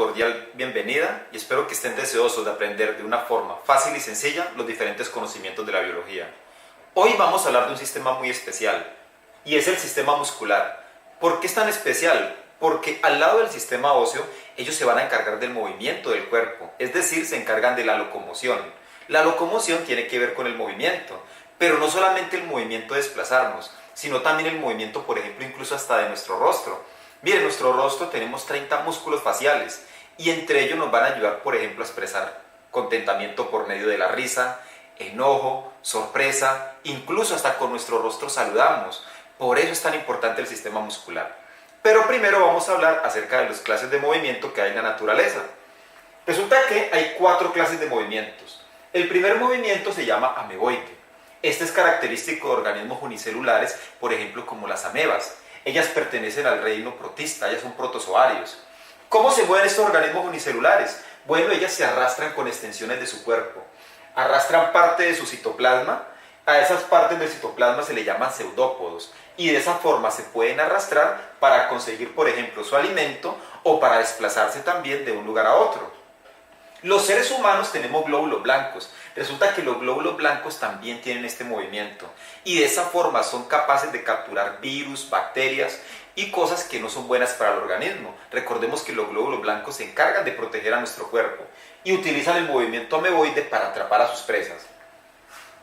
cordial bienvenida y espero que estén deseosos de aprender de una forma fácil y sencilla los diferentes conocimientos de la biología. Hoy vamos a hablar de un sistema muy especial y es el sistema muscular. ¿Por qué es tan especial? Porque al lado del sistema óseo ellos se van a encargar del movimiento del cuerpo, es decir, se encargan de la locomoción. La locomoción tiene que ver con el movimiento, pero no solamente el movimiento de desplazarnos, sino también el movimiento, por ejemplo, incluso hasta de nuestro rostro. Miren, en nuestro rostro tenemos 30 músculos faciales y entre ellos nos van a ayudar, por ejemplo, a expresar contentamiento por medio de la risa, enojo, sorpresa, incluso hasta con nuestro rostro saludamos. Por eso es tan importante el sistema muscular. Pero primero vamos a hablar acerca de las clases de movimiento que hay en la naturaleza. Resulta que hay 4 clases de movimientos. El primer movimiento se llama ameboide. Este es característico de organismos unicelulares, por ejemplo, como las amebas. Ellas pertenecen al reino protista, ellas son protozoarios. ¿Cómo se mueven estos organismos unicelulares? Bueno, ellas se arrastran con extensiones de su cuerpo. Arrastran parte de su citoplasma. A esas partes del citoplasma se le llaman pseudópodos. Y de esa forma se pueden arrastrar para conseguir, por ejemplo, su alimento o para desplazarse también de un lugar a otro. Los seres humanos tenemos glóbulos blancos. Resulta que los glóbulos blancos también tienen este movimiento y de esa forma son capaces de capturar virus, bacterias y cosas que no son buenas para el organismo. Recordemos que los glóbulos blancos se encargan de proteger a nuestro cuerpo y utilizan el movimiento ameboide para atrapar a sus presas.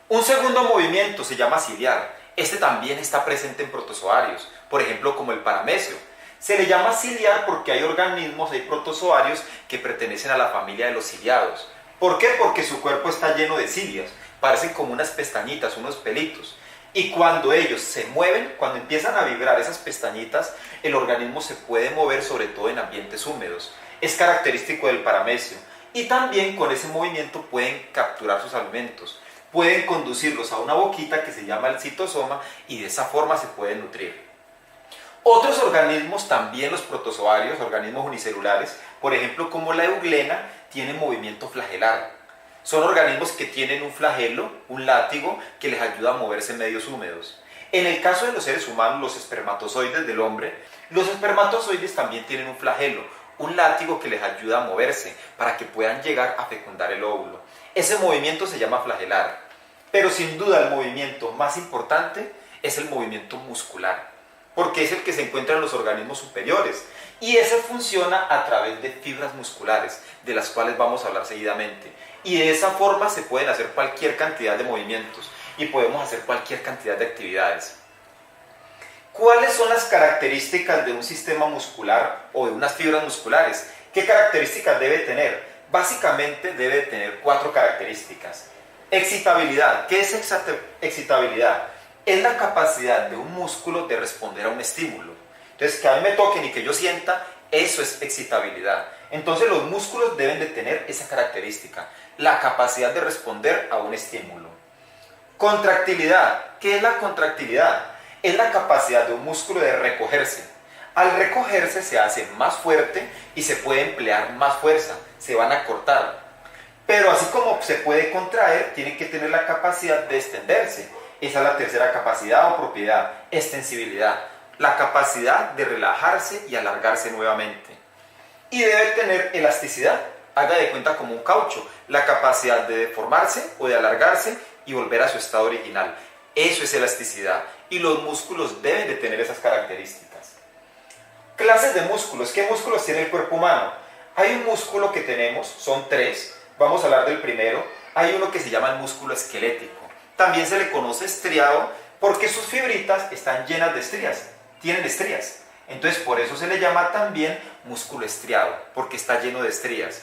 Un segundo movimiento se llama ciliar. Este también está presente en protozoarios, por ejemplo como el paramecio. Se le llama ciliar porque hay organismos, hay protozoarios que pertenecen a la familia de los ciliados. ¿Por qué? Porque su cuerpo está lleno de cilias, parecen como unas pestañitas, unos pelitos. Y cuando ellos se mueven, cuando empiezan a vibrar esas pestañitas, el organismo se puede mover sobre todo en ambientes húmedos. Es característico del paramecio. Y también con ese movimiento pueden capturar sus alimentos. Pueden conducirlos a una boquita que se llama el citosoma y de esa forma se pueden nutrir. Otros organismos, también los protozoarios, organismos unicelulares, por ejemplo como la euglena, tienen movimiento flagelar. Son organismos que tienen un flagelo, un látigo, que les ayuda a moverse en medios húmedos. En el caso de los seres humanos, los espermatozoides del hombre, los espermatozoides también tienen un flagelo, un látigo que les ayuda a moverse para que puedan llegar a fecundar el óvulo. Ese movimiento se llama flagelar, pero sin duda el movimiento más importante es el movimiento muscular, porque es el que se encuentra en los organismos superiores y ese funciona a través de fibras musculares, de las cuales vamos a hablar seguidamente. Y de esa forma se pueden hacer cualquier cantidad de movimientos y podemos hacer cualquier cantidad de actividades. ¿Cuáles son las características de un sistema muscular o de unas fibras musculares? ¿Qué características debe tener? Básicamente debe tener 4 características. Excitabilidad. ¿Qué es excitabilidad? Es la capacidad de un músculo de responder a un estímulo. Entonces, que a mí me toquen y que yo sienta, eso es excitabilidad. Entonces, los músculos deben de tener esa característica, la capacidad de responder a un estímulo. Contractilidad. ¿Qué es la contractilidad? Es la capacidad de un músculo de recogerse. Al recogerse se hace más fuerte y se puede emplear más fuerza, se van a cortar. Pero así como se puede contraer, tiene que tener la capacidad de extenderse. Esa es la tercera capacidad o propiedad, extensibilidad, la capacidad de relajarse y alargarse nuevamente. Y debe tener elasticidad, haga de cuenta como un caucho, la capacidad de deformarse o de alargarse y volver a su estado original. Eso es elasticidad y los músculos deben de tener esas características. Clases de músculos. ¿Qué músculos tiene el cuerpo humano? Hay un músculo que tenemos, son 3, vamos a hablar del primero. Hay uno que se llama el músculo esquelético. También se le conoce estriado porque sus fibritas están llenas de estrías, tienen estrías. Entonces por eso se le llama también músculo estriado, porque está lleno de estrías.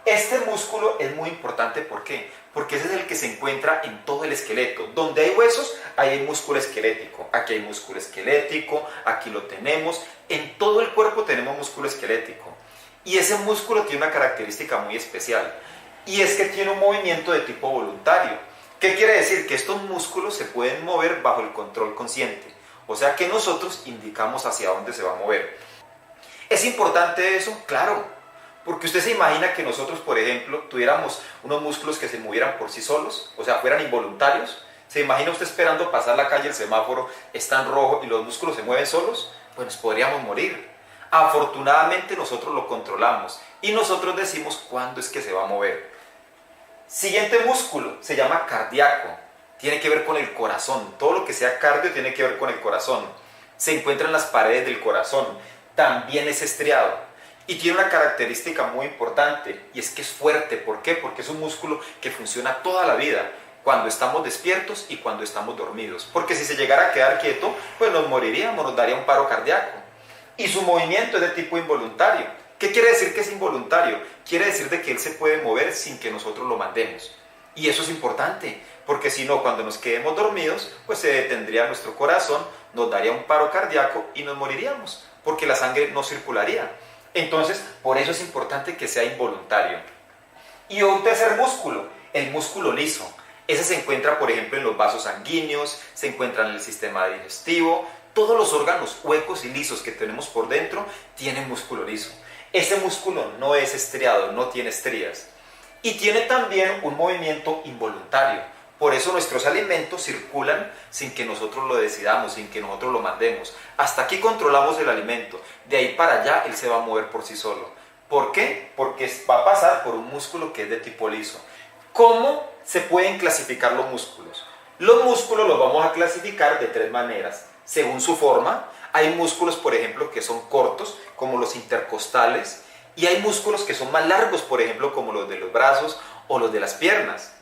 Este músculo es muy importante, ¿por qué? Porque ese es el que se encuentra en todo el esqueleto. Donde hay huesos, ahí hay músculo esquelético. Aquí hay músculo esquelético, aquí lo tenemos. En todo el cuerpo tenemos músculo esquelético. Y ese músculo tiene una característica muy especial. Y es que tiene un movimiento de tipo voluntario. ¿Qué quiere decir? Que estos músculos se pueden mover bajo el control consciente. O sea que nosotros indicamos hacia dónde se va a mover. ¿Es importante eso? Claro. Porque usted se imagina que nosotros, por ejemplo, tuviéramos unos músculos que se movieran por sí solos, o sea, fueran involuntarios. ¿Se imagina usted esperando pasar la calle, el semáforo está en rojo y los músculos se mueven solos? Pues nos podríamos morir. Afortunadamente nosotros lo controlamos y nosotros decimos cuándo es que se va a mover. Siguiente músculo se llama cardíaco. Tiene que ver con el corazón. Todo lo que sea cardio tiene que ver con el corazón. Se encuentra en las paredes del corazón. También es estriado. Y tiene una característica muy importante, y es que es fuerte. ¿Por qué? Porque es un músculo que funciona toda la vida, cuando estamos despiertos y cuando estamos dormidos. Porque si se llegara a quedar quieto, pues nos moriríamos, nos daría un paro cardíaco. Y su movimiento es de tipo involuntario. ¿Qué quiere decir que es involuntario? Quiere decir de que él se puede mover sin que nosotros lo mandemos. Y eso es importante, porque si no, cuando nos quedemos dormidos, pues se detendría nuestro corazón, nos daría un paro cardíaco y nos moriríamos, porque la sangre no circularía. Entonces, por eso es importante que sea involuntario. Y un tercer músculo, el músculo liso. Ese se encuentra, por ejemplo, en los vasos sanguíneos, se encuentra en el sistema digestivo. Todos los órganos huecos y lisos que tenemos por dentro tienen músculo liso. Ese músculo no es estriado, no tiene estrías. Y tiene también un movimiento involuntario. Por eso nuestros alimentos circulan sin que nosotros lo decidamos, sin que nosotros lo mandemos. Hasta aquí controlamos el alimento. De ahí para allá él se va a mover por sí solo. ¿Por qué? Porque va a pasar por un músculo que es de tipo liso. ¿Cómo se pueden clasificar los músculos? Los músculos los vamos a clasificar de tres maneras. Según su forma, hay músculos, por ejemplo, que son cortos, como los intercostales, y hay músculos que son más largos, por ejemplo, como los de los brazos o los de las piernas.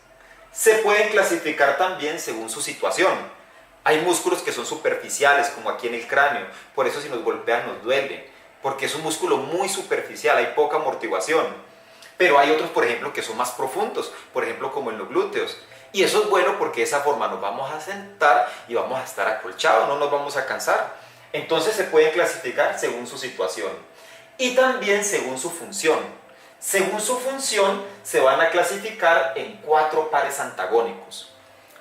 Se pueden clasificar también según su situación. Hay músculos que son superficiales, como aquí en el cráneo, por eso si nos golpean nos duele, porque es un músculo muy superficial, hay poca amortiguación. Pero hay otros, por ejemplo, que son más profundos, por ejemplo, como en los glúteos. Y eso es bueno porque de esa forma nos vamos a sentar y vamos a estar acolchados, no nos vamos a cansar. Entonces se pueden clasificar según su situación y también según su función. Según su función se van a clasificar en 4 pares antagónicos.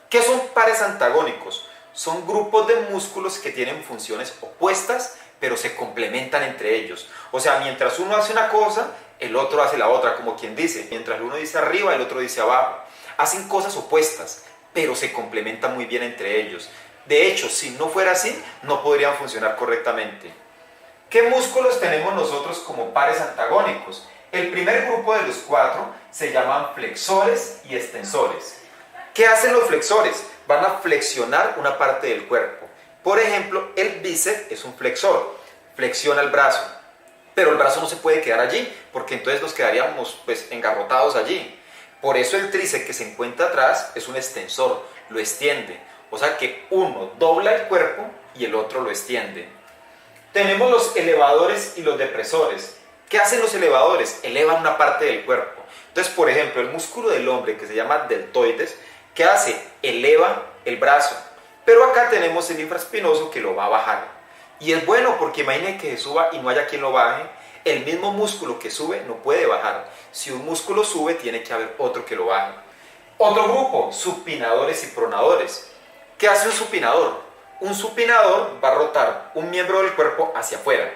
¿Qué son pares antagónicos? Son grupos de músculos que tienen funciones opuestas, pero se complementan entre ellos. O sea, mientras uno hace una cosa, el otro hace la otra, como quien dice. Mientras uno dice arriba, el otro dice abajo. Hacen cosas opuestas, pero se complementan muy bien entre ellos. De hecho, si no fuera así, no podrían funcionar correctamente. ¿Qué músculos tenemos nosotros como pares antagónicos? El primer grupo de los 4 se llaman flexores y extensores. ¿Qué hacen los flexores? Van a flexionar una parte del cuerpo. Por ejemplo, el bíceps es un flexor, flexiona el brazo. Pero el brazo no se puede quedar allí, porque entonces nos quedaríamos engarrotados allí. Por eso el tríceps que se encuentra atrás es un extensor, lo extiende. O sea que uno dobla el cuerpo y el otro lo extiende. Tenemos los elevadores y los depresores. ¿Qué hacen los elevadores? Elevan una parte del cuerpo. Entonces, por ejemplo, el músculo del hombre que se llama deltoides, ¿qué hace? Eleva el brazo. Pero acá tenemos el infraespinoso que lo va a bajar. Y es bueno porque imaginen que se suba y no haya quien lo baje. El mismo músculo que sube no puede bajar. Si un músculo sube, tiene que haber otro que lo baje. Otro grupo, supinadores y pronadores. ¿Qué hace un supinador? Un supinador va a rotar un miembro del cuerpo hacia afuera.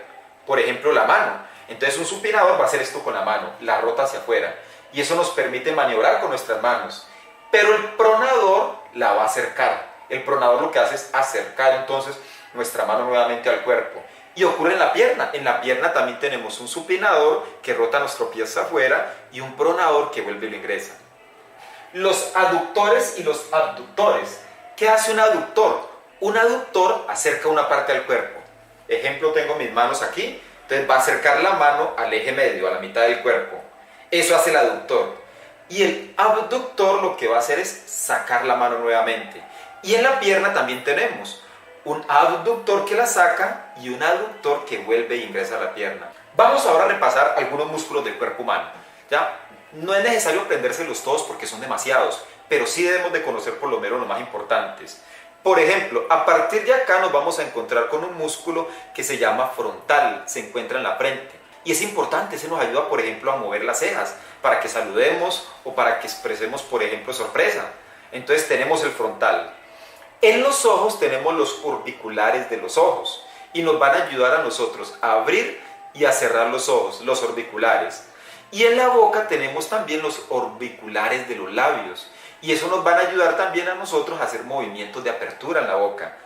Por ejemplo, la mano. Entonces un supinador va a hacer esto con la mano, la rota hacia afuera. Y eso nos permite maniobrar con nuestras manos. Pero el pronador la va a acercar. El pronador lo que hace es acercar entonces nuestra mano nuevamente al cuerpo. Y ocurre en la pierna. En la pierna también tenemos un supinador que rota nuestro pie hacia afuera y un pronador que vuelve y lo ingresa. Los aductores y los abductores. ¿Qué hace un aductor? Un aductor acerca una parte al cuerpo. Ejemplo, tengo mis manos aquí. Entonces va a acercar la mano al eje medio, a la mitad del cuerpo. Eso hace el aductor. Y el abductor lo que va a hacer es sacar la mano nuevamente. Y en la pierna también tenemos un abductor que la saca y un aductor que vuelve e ingresa a la pierna. Vamos ahora a repasar algunos músculos del cuerpo humano. ¿Ya? No es necesario aprendérselos todos porque son demasiados, pero sí debemos de conocer por lo menos los más importantes. Por ejemplo, a partir de acá nos vamos a encontrar con un músculo que se llama frontal, se encuentra en la frente. Y es importante, se nos ayuda, por ejemplo, a mover las cejas, para que saludemos o para que expresemos, por ejemplo, sorpresa. Entonces tenemos el frontal. En los ojos tenemos los orbiculares de los ojos y nos van a ayudar a nosotros a abrir y a cerrar los ojos, los orbiculares. Y en la boca tenemos también los orbiculares de los labios y eso nos van a ayudar también a nosotros a hacer movimientos de apertura en la boca.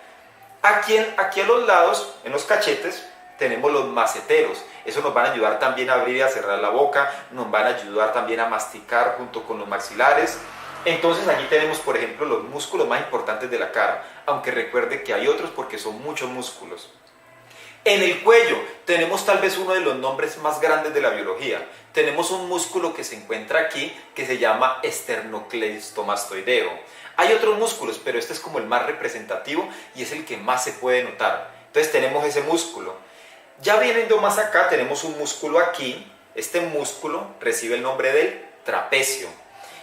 Aquí a los lados, en los cachetes, tenemos los maceteros. Eso nos van a ayudar también a abrir y a cerrar la boca, nos van a ayudar también a masticar junto con los maxilares. Entonces allí tenemos, por ejemplo, los músculos más importantes de la cara, aunque recuerde que hay otros porque son muchos músculos. En el cuello tenemos tal vez uno de los nombres más grandes de la biología. Tenemos un músculo que se encuentra aquí que se llama esternocleidomastoideo. Hay otros músculos, pero este es como el más representativo y es el que más se puede notar. Entonces tenemos ese músculo. Ya viendo más acá tenemos un músculo aquí. Este músculo recibe el nombre del trapecio.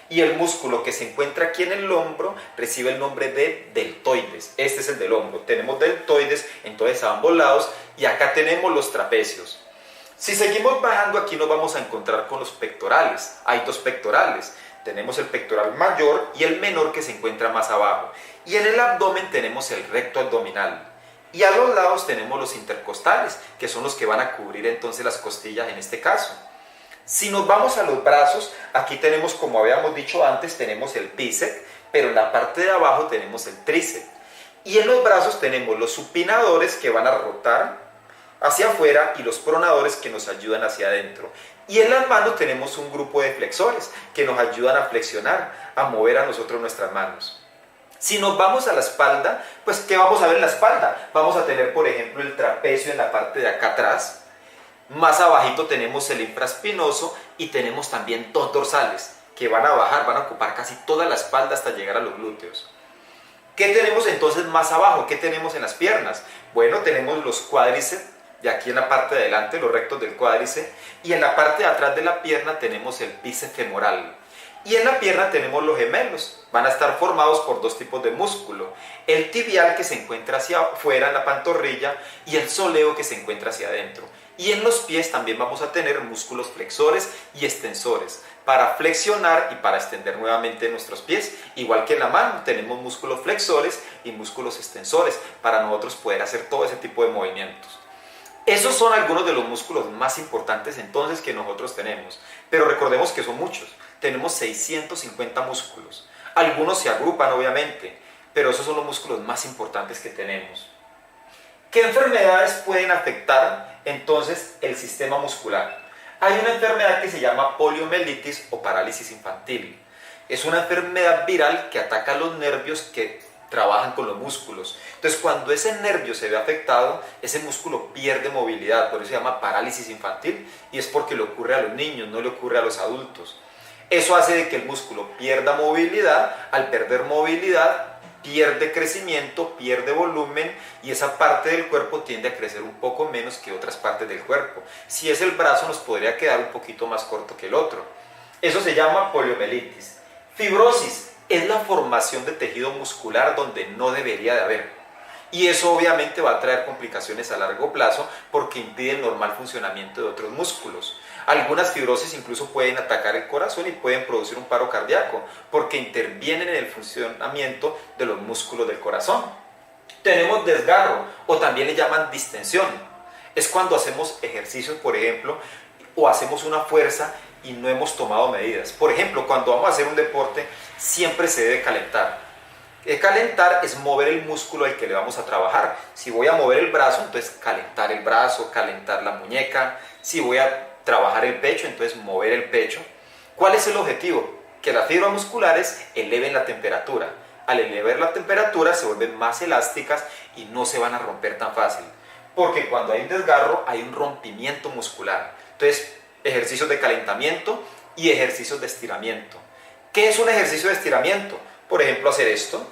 Y el músculo que se encuentra aquí en el hombro recibe el nombre de deltoides. Este es el del hombro. Tenemos deltoides entonces a ambos lados y acá tenemos los trapecios. Si seguimos bajando aquí nos vamos a encontrar con los pectorales. Hay dos pectorales. Tenemos el pectoral mayor y el menor que se encuentra más abajo. Y en el abdomen tenemos el recto abdominal. Y a los lados tenemos los intercostales, que son los que van a cubrir entonces las costillas en este caso. Si nos vamos a los brazos, aquí tenemos, como habíamos dicho antes, tenemos el bíceps, pero en la parte de abajo tenemos el tríceps. Y en los brazos tenemos los supinadores que van a rotar hacia afuera y los pronadores que nos ayudan hacia adentro. Y en las manos tenemos un grupo de flexores que nos ayudan a flexionar, a mover a nosotros nuestras manos. Si nos vamos a la espalda, pues ¿qué vamos a ver en la espalda? Vamos a tener, por ejemplo, el trapecio en la parte de acá atrás. Más abajito tenemos el infraespinoso y tenemos también dos dorsales que van a bajar, van a ocupar casi toda la espalda hasta llegar a los glúteos. ¿Qué tenemos entonces más abajo? ¿Qué tenemos en las piernas? Bueno, tenemos los cuádriceps, de aquí en la parte de adelante, los rectos del cuádriceps, y en la parte de atrás de la pierna tenemos el bíceps femoral. Y en la pierna tenemos los gemelos, van a estar formados por dos tipos de músculo, el tibial que se encuentra hacia afuera en la pantorrilla y el sóleo que se encuentra hacia adentro. Y en los pies también vamos a tener músculos flexores y extensores para flexionar y para extender nuevamente nuestros pies. Igual que en la mano tenemos músculos flexores y músculos extensores para nosotros poder hacer todo ese tipo de movimientos. Esos son algunos de los músculos más importantes entonces que nosotros tenemos, pero recordemos que son muchos. Tenemos 650 músculos. Algunos se agrupan obviamente, pero esos son los músculos más importantes que tenemos. ¿Qué enfermedades pueden afectar entonces el sistema muscular? Hay una enfermedad que se llama poliomielitis o parálisis infantil. Es una enfermedad viral que ataca los nervios que trabajan con los músculos. Entonces, cuando ese nervio se ve afectado, ese músculo pierde movilidad, por eso se llama parálisis infantil, y es porque le ocurre a los niños, no le ocurre a los adultos. Eso hace de que el músculo pierda movilidad. Al perder movilidad, pierde crecimiento, pierde volumen y esa parte del cuerpo tiende a crecer un poco menos que otras partes del cuerpo. Si es el brazo, nos podría quedar un poquito más corto que el otro. Eso se llama poliomielitis. Fibrosis es la formación de tejido muscular donde no debería de haber. Y eso obviamente va a traer complicaciones a largo plazo porque impide el normal funcionamiento de otros músculos. Algunas fibrosis incluso pueden atacar el corazón y pueden producir un paro cardíaco porque intervienen en el funcionamiento de los músculos del corazón. Tenemos desgarro o también le llaman distensión. Es cuando hacemos ejercicios, por ejemplo, o hacemos una fuerza y no hemos tomado medidas. Por ejemplo, cuando vamos a hacer un deporte siempre se debe calentar. Calentar es mover el músculo al que le vamos a trabajar. Si voy a mover el brazo, entonces calentar el brazo, calentar la muñeca. Si voy a trabajar el pecho, entonces mover el pecho. ¿Cuál es el objetivo? Que las fibras musculares eleven la temperatura. Al elevar la temperatura se vuelven más elásticas y no se van a romper tan fácil. Porque cuando hay un desgarro hay un rompimiento muscular. Entonces, ejercicios de calentamiento y ejercicios de estiramiento. ¿Qué es un ejercicio de estiramiento? Por ejemplo, hacer esto.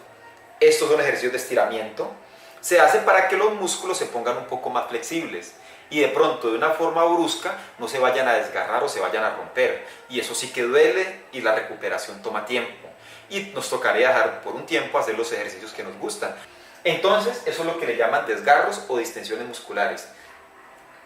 Estos son ejercicios de estiramiento. Se hace para que los músculos se pongan un poco más flexibles y de pronto de una forma brusca no se vayan a desgarrar o se vayan a romper. Y eso sí que duele y la recuperación toma tiempo. Y nos tocaría dejar por un tiempo hacer los ejercicios que nos gustan. Entonces, eso es lo que le llaman desgarros o distensiones musculares.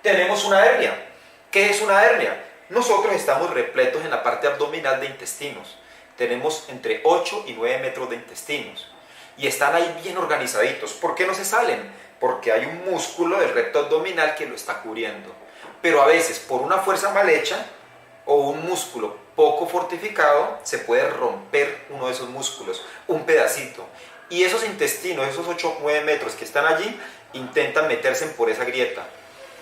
Tenemos una hernia. ¿Qué es una hernia? Nosotros estamos repletos en la parte abdominal de intestinos. Tenemos entre 8 y 9 metros de intestinos. Y están ahí bien organizaditos. ¿Por qué no se salen? Porque hay un músculo del recto abdominal que lo está cubriendo. Pero a veces, por una fuerza mal hecha o un músculo poco fortificado, se puede romper uno de esos músculos, un pedacito. Y esos intestinos, esos 8 o 9 metros que están allí, intentan meterse por esa grieta.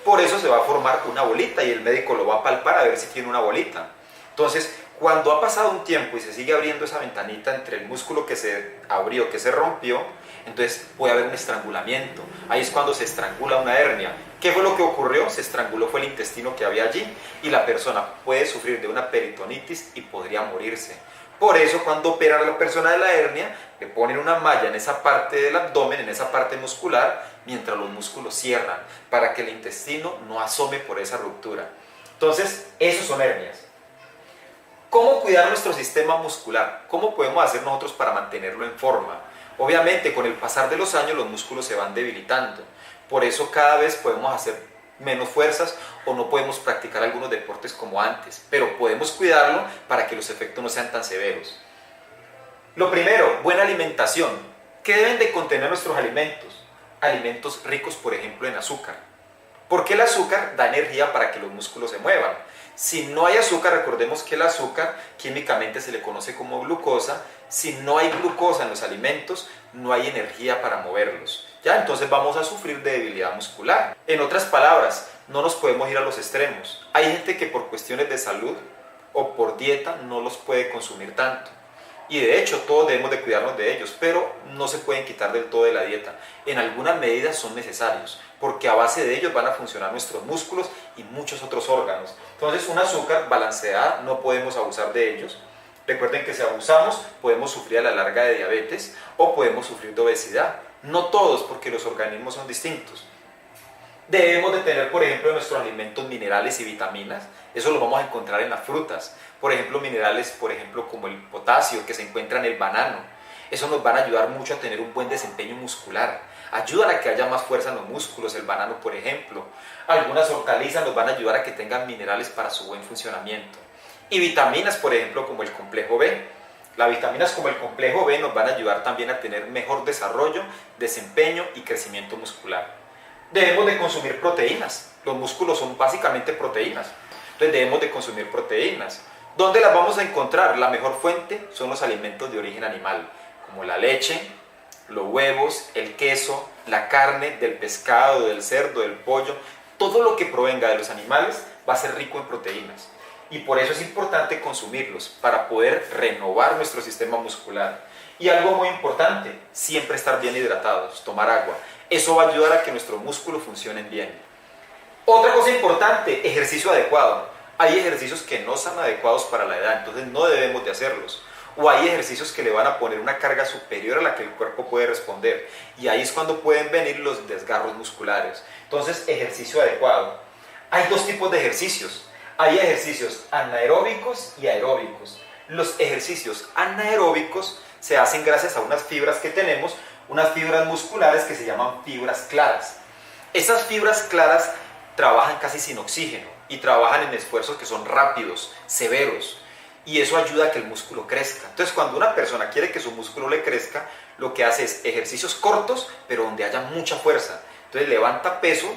por eso se va a formar una bolita y el médico lo va a palpar a ver si tiene una bolita. Entonces, cuando ha pasado un tiempo y se sigue abriendo esa ventanita entre el músculo que se abrió, que se rompió, entonces puede haber un estrangulamiento. Ahí es cuando se estrangula una hernia. ¿Qué fue lo que ocurrió? Se estranguló fue el intestino que había allí y la persona puede sufrir de una peritonitis y podría morirse. Por eso cuando operan a la persona de la hernia, le ponen una malla en esa parte del abdomen, en esa parte muscular, mientras los músculos cierran, para que el intestino no asome por esa ruptura. Entonces, esos son hernias. ¿Cómo cuidar nuestro sistema muscular? ¿Cómo podemos hacer nosotros para mantenerlo en forma? Obviamente, con el pasar de los años los músculos se van debilitando. Por eso cada vez podemos hacer menos fuerzas o no podemos practicar algunos deportes como antes, pero podemos cuidarlo para que los efectos no sean tan severos. Lo primero, buena alimentación. ¿Qué deben de contener nuestros alimentos? Alimentos ricos, por ejemplo, en azúcar. Porque el azúcar da energía para que los músculos se muevan. Si no hay azúcar, recordemos que el azúcar químicamente se le conoce como glucosa. Si no hay glucosa en los alimentos, no hay energía para moverlos. ¿Ya? Entonces vamos a sufrir de debilidad muscular. En otras palabras, no nos podemos ir a los extremos. Hay gente que por cuestiones de salud o por dieta no los puede consumir tanto. Y de hecho todos debemos de cuidarnos de ellos, pero no se pueden quitar del todo de la dieta. En algunas medidas son necesarios, porque a base de ellos van a funcionar nuestros músculos y muchos otros órganos. Entonces un azúcar balanceada, no podemos abusar de ellos. Recuerden que si abusamos podemos sufrir a la larga de diabetes o podemos sufrir de obesidad. No todos, porque los organismos son distintos. Debemos de tener, por ejemplo, en nuestros alimentos minerales y vitaminas. Eso lo vamos a encontrar en las frutas. Por ejemplo, minerales, por ejemplo, como el potasio que se encuentra en el banano. Eso nos van a ayudar mucho a tener un buen desempeño muscular. Ayudan a que haya más fuerza en los músculos, el banano, por ejemplo. Algunas hortalizas nos van a ayudar a que tengan minerales para su buen funcionamiento. Y vitaminas, por ejemplo, como el complejo B. Las vitaminas como el complejo B nos van a ayudar también a tener mejor desarrollo, desempeño y crecimiento muscular. Debemos de consumir proteínas. Los músculos son básicamente proteínas. Entonces debemos de consumir proteínas. ¿Dónde las vamos a encontrar? La mejor fuente son los alimentos de origen animal, como la leche, los huevos, el queso, la carne del pescado, del cerdo, del pollo. Todo lo que provenga de los animales va a ser rico en proteínas. Y por eso es importante consumirlos, para poder renovar nuestro sistema muscular. Y algo muy importante, siempre estar bien hidratados, tomar agua. Eso va a ayudar a que nuestros músculos funcionen bien. Otra cosa importante, ejercicio adecuado. Hay ejercicios que no son adecuados para la edad, entonces no debemos de hacerlos. O hay ejercicios que le van a poner una carga superior a la que el cuerpo puede responder. Y ahí es cuando pueden venir los desgarros musculares. Entonces, ejercicio adecuado. Hay dos tipos de ejercicios. Hay ejercicios anaeróbicos y aeróbicos. Los ejercicios anaeróbicos se hacen gracias a unas fibras que tenemos, unas fibras musculares que se llaman fibras claras. Esas fibras claras trabajan casi sin oxígeno y trabajan en esfuerzos que son rápidos, severos, y eso ayuda a que el músculo crezca. Entonces, cuando una persona quiere que su músculo le crezca, lo que hace es ejercicios cortos, pero donde haya mucha fuerza. Entonces, levanta peso,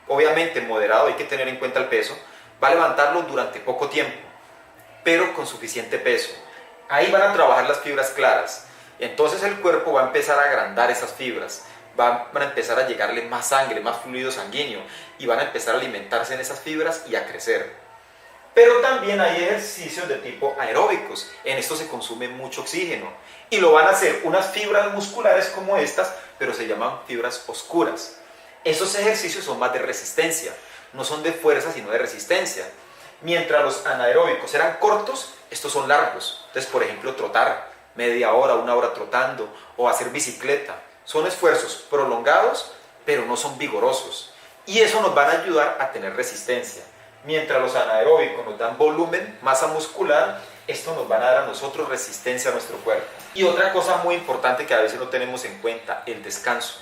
obviamente moderado, hay que tener en cuenta el peso, va a levantarlo durante poco tiempo, pero con suficiente peso. Ahí van a trabajar las fibras claras. Entonces el cuerpo va a empezar a agrandar esas fibras, van a empezar a llegarle más sangre, más fluido sanguíneo, y van a empezar a alimentarse en esas fibras y a crecer. Pero también hay ejercicios de tipo aeróbicos. En esto se consume mucho oxígeno. Y lo van a hacer unas fibras musculares como estas, pero se llaman fibras oscuras. Esos ejercicios son más de resistencia. No son de fuerza, sino de resistencia. Mientras los anaeróbicos eran cortos, estos son largos. Entonces, por ejemplo, trotar media hora, una hora trotando, o hacer bicicleta. Son esfuerzos prolongados, pero no son vigorosos. Y eso nos van a ayudar a tener resistencia. Mientras los anaeróbicos nos dan volumen, masa muscular, esto nos van a dar a nosotros resistencia a nuestro cuerpo. Y otra cosa muy importante que a veces no tenemos en cuenta, el descanso.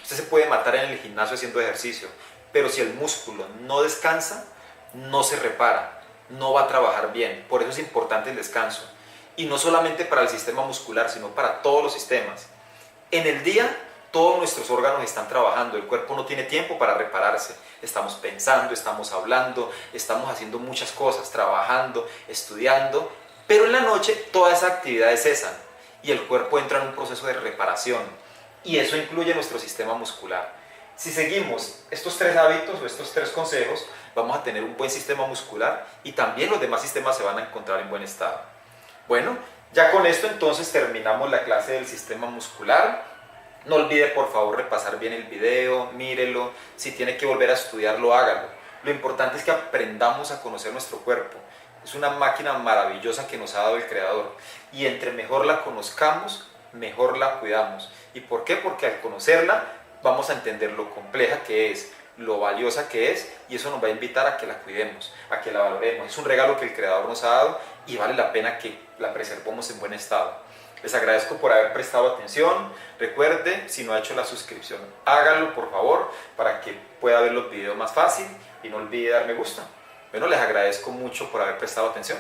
Usted se puede matar en el gimnasio haciendo ejercicio, pero si el músculo no descansa, no se repara, no va a trabajar bien. Por eso es importante el descanso. Y no solamente para el sistema muscular, sino para todos los sistemas. En el día, todos nuestros órganos están trabajando, el cuerpo no tiene tiempo para repararse. Estamos pensando, estamos hablando, estamos haciendo muchas cosas, trabajando, estudiando, pero en la noche todas esas actividades cesan y el cuerpo entra en un proceso de reparación. Y eso incluye nuestro sistema muscular. Si seguimos estos 3 hábitos o estos 3 consejos, vamos a tener un buen sistema muscular y también los demás sistemas se van a encontrar en buen estado. Bueno, ya con esto entonces terminamos la clase del sistema muscular. No olvide por favor repasar bien el video, mírelo, si tiene que volver a estudiarlo, hágalo. Lo importante es que aprendamos a conocer nuestro cuerpo. Es una máquina maravillosa que nos ha dado el Creador y entre mejor la conozcamos, mejor la cuidamos. ¿Y por qué? Porque al conocerla vamos a entender lo compleja que es, lo valiosa que es, y eso nos va a invitar a que la cuidemos, a que la valoremos. Es un regalo que el Creador nos ha dado y vale la pena que la preservemos en buen estado. Les agradezco por haber prestado atención. Recuerde, si no ha hecho la suscripción, hágalo por favor para que pueda ver los videos más fácil y no olvide dar me gusta. Bueno, les agradezco mucho por haber prestado atención.